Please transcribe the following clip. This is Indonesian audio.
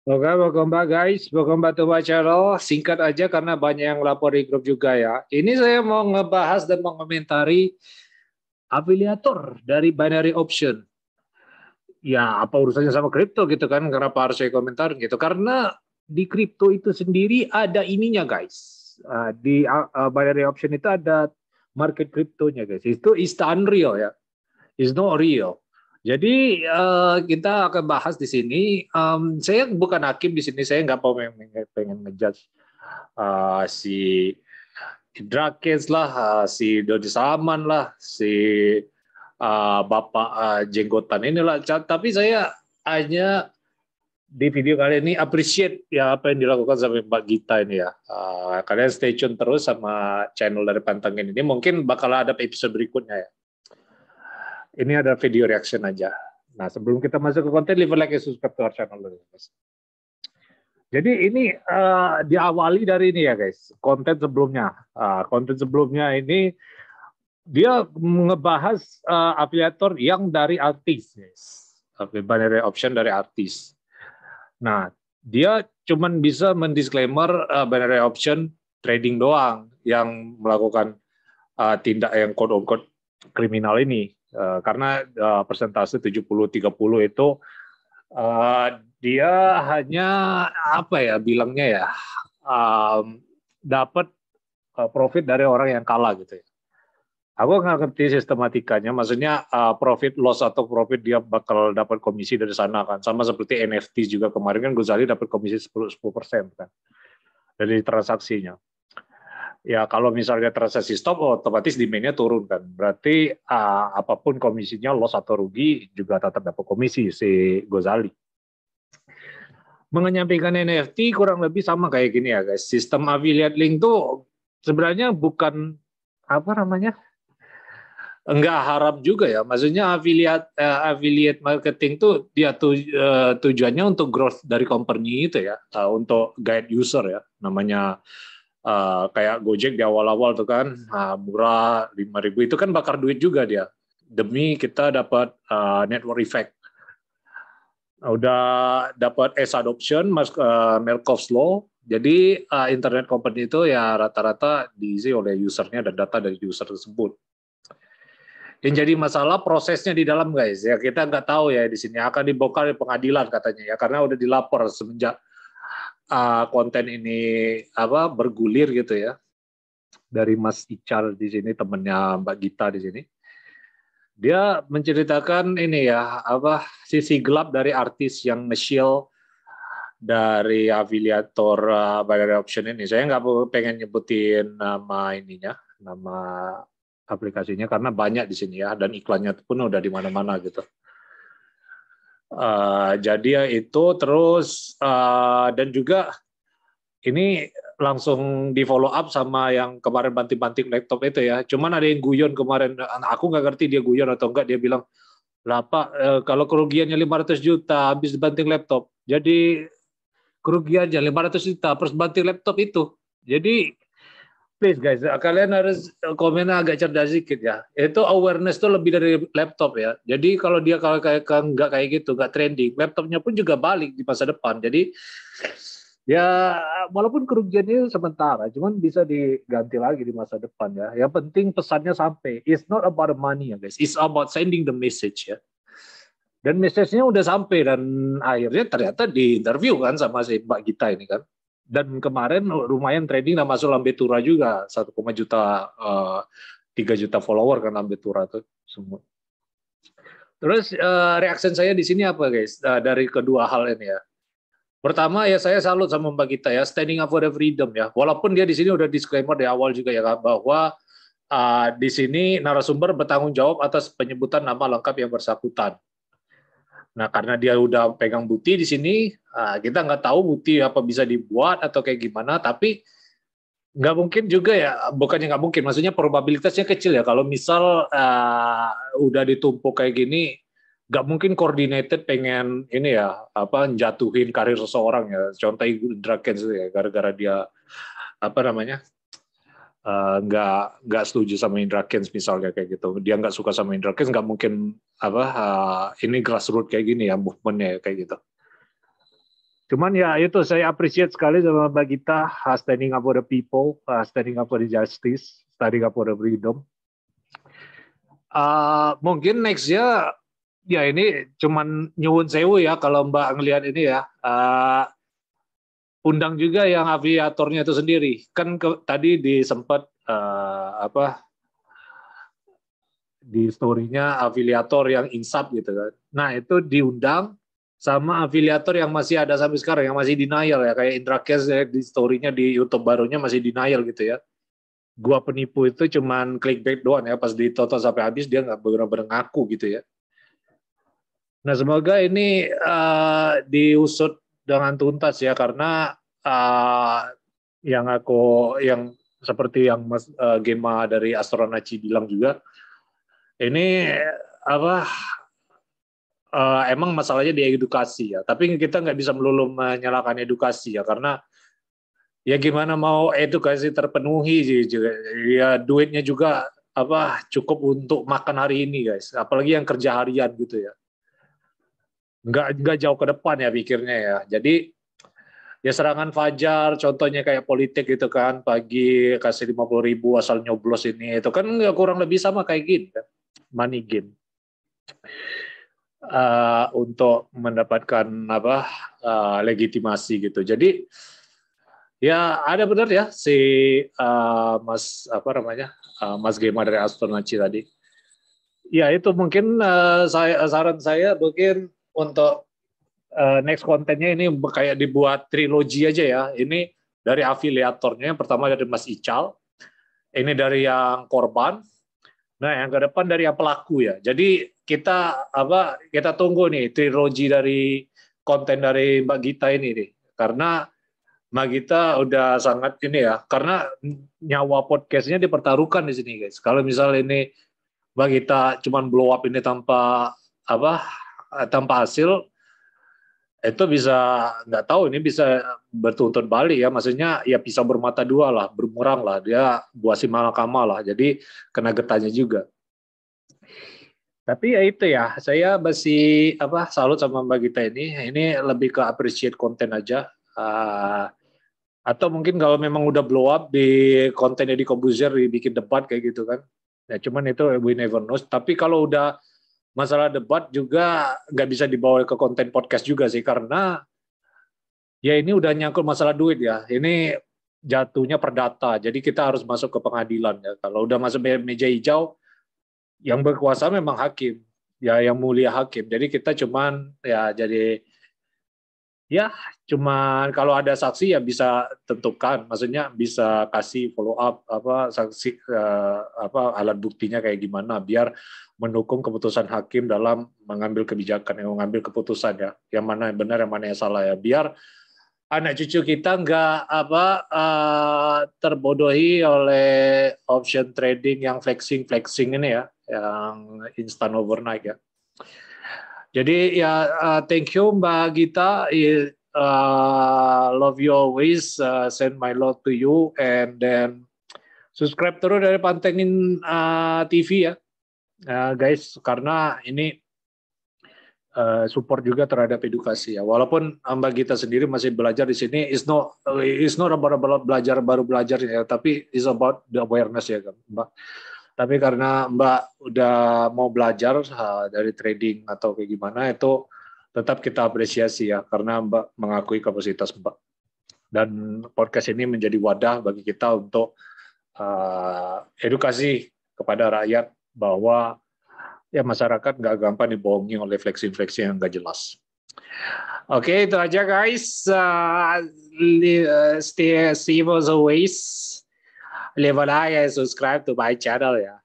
Oke, welcome back guys. Welcome back to my channel. Singkat aja karena banyak yang lapor di grup juga ya. Ini saya mau ngebahas dan mengomentari afiliator dari binary option. Ya, apa urusannya sama kripto gitu kan? Kenapa harus saya komentar gitu? Karena di kripto itu sendiri ada ininya guys. Di binary option itu ada market kriptonya guys. Itu is unreal ya. Is not real. Jadi kita akan bahas di sini. Saya bukan hakim di sini. Saya nggak mau pengen ngejudge si Drakens lah, si Dodi Saman lah, si Bapak Jenggotan inilah. Tapi saya hanya di video kali ini appreciate ya apa yang dilakukan sama Mbak Gita ini ya. Kalian stay tune terus sama channel dari Pantengin ini. Mungkin bakal ada episode berikutnya ya. Ini ada video reaction aja. Nah, sebelum kita masuk ke konten, leave a like and subscribe to our channel dulu, guys. Jadi ini diawali dari ini ya, guys. Konten sebelumnya ini dia ngebahas afiliator yang dari artis, guys. Binary option dari artis. Nah, dia cuman bisa mendisklaimer binary option trading doang yang melakukan tindak yang quote-unquote kriminal ini. Karena persentase 70-30 itu dia hanya apa ya bilangnya ya dapat profit dari orang yang kalah gitu ya. Aku nggak ngerti sistematikanya, maksudnya profit loss atau profit dia bakal dapat komisi dari sana kan, sama seperti NFT juga kemarin kan Gozali dapat komisi 10% kan dari transaksinya. Ya kalau misalnya transaksi stop, otomatis demand-nya turun kan. Berarti apapun komisinya loss atau rugi juga tetap dapat komisi si Gozali. Menyampaikan NFT kurang lebih sama kayak gini ya guys. Sistem affiliate link tuh sebenarnya bukan apa namanya, enggak haram juga ya. Maksudnya affiliate marketing tuh dia tujuannya untuk growth dari company itu ya, untuk guide user ya. Namanya kayak Gojek di awal-awal tuh kan murah 5.000 itu kan bakar duit juga dia demi kita dapat network effect. Udah dapat S adoption, Markov's law. Jadi internet company itu ya rata-rata diisi oleh usernya dan data dari user tersebut. Yang jadi masalah prosesnya di dalam guys ya, kita nggak tahu ya, di sini akan dibongkar di pengadilan katanya ya, karena udah dilapor semenjak konten ini bergulir gitu ya, dari Mas Icar di sini, temennya Mbak Gita di sini. Dia menceritakan ini ya, sisi gelap dari artis yang nge-shield dari afiliator binary option ini. Saya nggak pengen nyebutin nama aplikasinya karena banyak di sini ya, dan iklannya pun udah di mana-mana gitu. Jadi ya itu terus dan juga ini langsung di follow up sama yang kemarin banting-banting laptop itu ya. Cuman ada yang guyon kemarin, aku nggak ngerti dia guyon atau enggak. Dia bilang, lah Pak, kalau kerugiannya 500 juta habis banting laptop, jadi kerugiannya 500 juta plus banting laptop itu. Jadi please guys, kalian harus komennya agak cerdas sedikit ya. Itu awareness tuh lebih dari laptop ya. Jadi kalau dia nggak kayak gitu, nggak trending, laptopnya pun juga balik di masa depan. Jadi ya walaupun kerugiannya sementara, cuman bisa diganti lagi di masa depan ya. Yang penting pesannya sampai. It's not about the money ya guys. It's about sending the message ya. Dan message-nya udah sampai, dan akhirnya ternyata di interview kan sama si Mbak Gita ini kan. Dan kemarin lumayan trading dan masuk Lambe Tura juga, 1, juta 3 juta follower kan Lambe Tura tuh semua. Terus reaction saya di sini apa guys, dari kedua hal ini ya. Pertama ya, saya salut sama Mbak Gita ya, standing up for the freedom ya. Walaupun dia di sini udah disclaimer di awal juga ya, bahwa di sini narasumber bertanggung jawab atas penyebutan nama lengkap yang bersangkutan. Nah, karena dia udah pegang bukti di sini, kita nggak tahu bukti apa bisa dibuat atau kayak gimana, tapi nggak mungkin juga ya, bukannya nggak mungkin, maksudnya probabilitasnya kecil ya, kalau misal udah ditumpuk kayak gini, nggak mungkin coordinated pengen ini ya, jatuhin karir seseorang ya, contoh Drakens ya, gara-gara dia nggak setuju sama Indra Kents misalnya kayak gitu, dia nggak suka sama Indra Kents, nggak mungkin ini grassroots kayak gini ya, movementnya kayak gitu. Cuman ya itu saya appreciate sekali sama Mbak Gita, standing up for the people, standing up for the justice, standing up for the freedom. Mungkin next ya ini cuman nyuwun sewu ya kalau Mbak ngelihat ini ya. Undang juga yang aviatornya itu sendiri. Kan tadi disempat di story-nya afiliator yang insap gitu kan. Nah, itu diundang sama afiliator yang masih ada sampai sekarang, yang masih denial ya, kayak Indra Kes ya, di story-nya di YouTube barunya masih denial gitu ya. Gua penipu itu cuman clickbait doang ya, pas ditonton sampai habis dia nggak benar-benar ngaku gitu ya. Nah, semoga ini diusut dengan tuntas ya, karena yang seperti yang Mas Gema dari Astronaci bilang juga, ini emang masalahnya di edukasi ya, tapi kita nggak bisa melulu menyalahkan edukasi ya, karena ya gimana mau edukasi terpenuhi ya, duitnya juga cukup untuk makan hari ini guys, apalagi yang kerja harian gitu ya, nggak jauh ke depan ya pikirnya ya. Jadi ya serangan fajar contohnya kayak politik gitu kan, pagi kasih 50.000 asal nyoblos ini, itu kan ya kurang lebih sama kayak gini kan, money game. Untuk mendapatkan legitimasi gitu. Jadi ya ada benar ya si Mas Gema dari Astronaci tadi. Ya itu mungkin saran saya mungkin untuk next kontennya ini kayak dibuat trilogi aja ya. Ini dari afiliatornya, yang pertama dari Mas Ical, ini dari yang korban. Nah, yang ke depan dari yang pelaku ya. Jadi kita tunggu nih trilogi dari konten dari Mbak Gita ini nih. Karena Mbak Gita udah sangat ini ya, karena nyawa podcastnya dipertaruhkan di sini guys. Kalau misalnya ini Mbak Gita cuman blow up ini tanpa hasil, itu bisa nggak tahu, ini bisa bertuntut balik ya, maksudnya ya pisau bermata dua lah, bermurang lah, dia buah si malakama lah, jadi kena getahnya juga. Tapi ya itu ya, saya masih salut sama Mbak Gita ini lebih ke appreciate konten aja, atau mungkin kalau memang udah blow up di kontennya di Kobuzer dibikin debat kayak gitu kan, ya cuman itu we never knows. Tapi kalau udah masalah debat juga nggak bisa dibawa ke konten podcast juga sih, karena ya ini udah nyangkut masalah duit ya. Ini jatuhnya perdata, jadi kita harus masuk ke pengadilan ya. Kalau udah masuk meja hijau, yang berkuasa memang hakim, ya yang mulia hakim. Jadi kita cuman ya jadi ya cuman kalau ada saksi ya bisa tentukan, maksudnya bisa kasih follow up saksi alat buktinya kayak gimana biar mendukung keputusan hakim dalam mengambil kebijakan, yang mengambil keputusan ya, yang mana yang benar yang mana yang salah ya, biar anak cucu kita nggak terbodohi oleh option trading yang flexing ini ya, yang instant overnight ya. Jadi ya thank you Mbak Gita, love you always, send my love to you, and then subscribe terus dari Pantengin TV ya guys, karena ini support juga terhadap edukasi ya. Walaupun Mbak Gita sendiri masih belajar di sini, it's not about belajar ya, tapi it's about the awareness ya kan Mbak. Tapi karena Mbak udah mau belajar dari trading atau kayak gimana, itu tetap kita apresiasi ya, karena Mbak mengakui kapasitas Mbak. Dan podcast ini menjadi wadah bagi kita untuk edukasi kepada rakyat bahwa ya masyarakat nggak gampang dibohongi oleh flexing yang nggak jelas. Oke, itu aja guys. Stay safe as always. Leave a like and subscribe to my channel ya.